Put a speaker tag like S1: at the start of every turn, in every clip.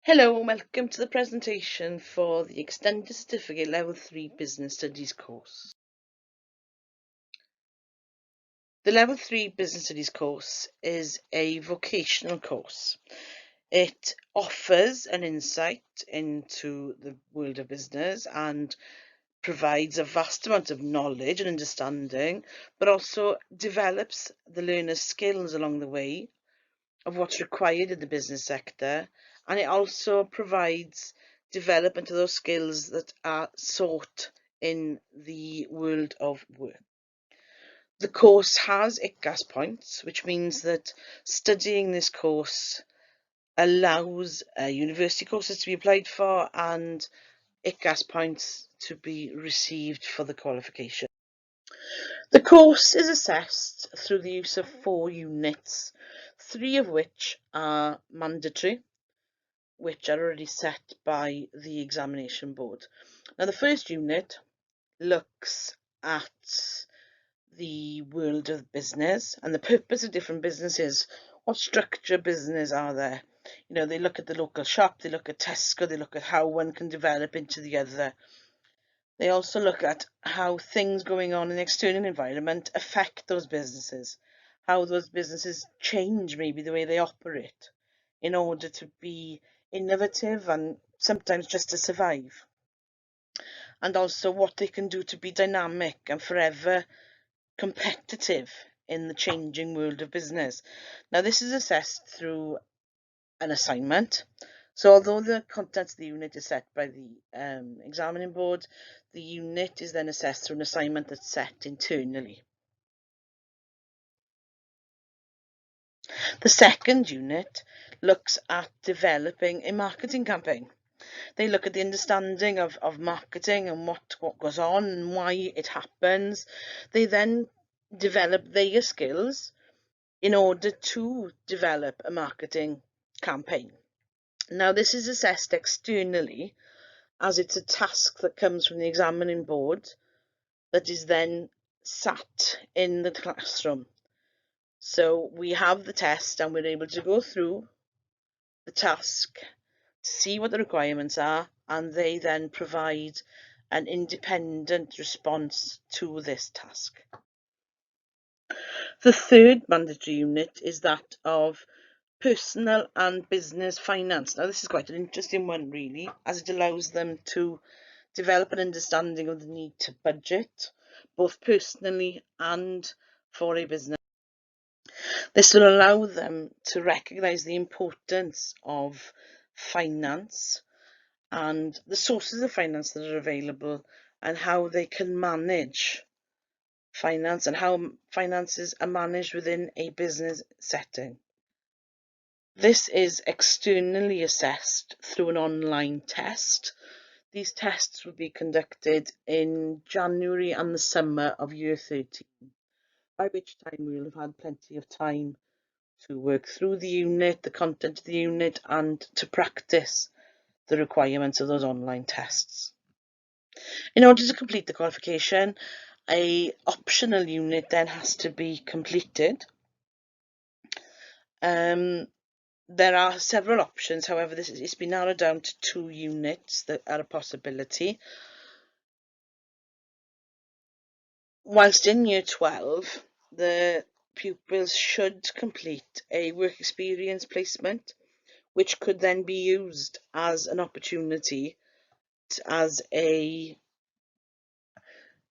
S1: Hello and welcome to the presentation for the Extended Certificate Level 3 Business Studies course. The Level 3 Business Studies course is a vocational course. It offers an insight into the world of business and provides a vast amount of knowledge and understanding, but also develops the learner's skills along the way of what's required in the business sector, and it also provides development of those skills that are sought in the world of work. The course has ICAS points, which means that studying this course allows university courses to be applied for and ICAS points to be received for the qualification. The course is assessed through the use of 4 units, 3 of which are mandatory, which are already set by the examination board. Now, the first unit looks at the world of business and the purpose of different businesses. What structure business are there? You know, they look at the local shop, they look at Tesco, they look at how one can develop into the other. They also look at how things going on in the external environment affect those businesses, how those businesses change maybe the way they operate in order to be innovative and sometimes just to survive. And also what they can do to be dynamic and forever competitive in the changing world of business. Now, this is assessed through an assignment. So although the contents of the unit is set by the examining board, the unit is then assessed through an assignment that's set internally. The second unit looks at developing a marketing campaign. They look at the understanding of marketing and what goes on and why it happens. They then develop their skills in order to develop a marketing campaign. Now, this is assessed externally as it's a task that comes from the examining board that is then sat in the classroom. So we have the test and we're able to go through the task to see what the requirements are, and they then provide an independent response to this task. The third mandatory unit is that of personal and business finance. Now, this is quite an interesting one, really, as it allows them to develop an understanding of the need to budget, both personally and for a business. This will allow them to recognise the importance of finance and the sources of finance that are available and how they can manage finance and how finances are managed within a business setting. This is externally assessed through an online test. These tests will be conducted in January and the summer of year 13, by which time we'll have had plenty of time to work through the unit, the content of the unit, and to practice the requirements of those online tests. In order to complete the qualification, an optional unit then has to be completed. There are several options, however, it's been narrowed down to 2 units that are a possibility. Whilst in year 12, the pupils should complete a work experience placement, which could then be used as an opportunity as a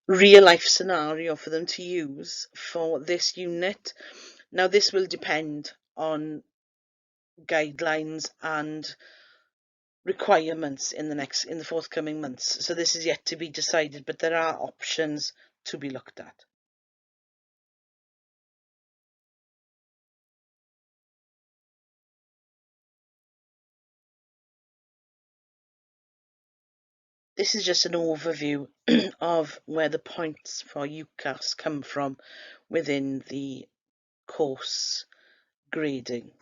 S1: real life scenario for them to use for this unit. Now, this will depend on guidelines and requirements in the forthcoming months, so this is yet to be decided, but there are options to be looked at. This is just an overview of where the points for UCAS come from within the course grading.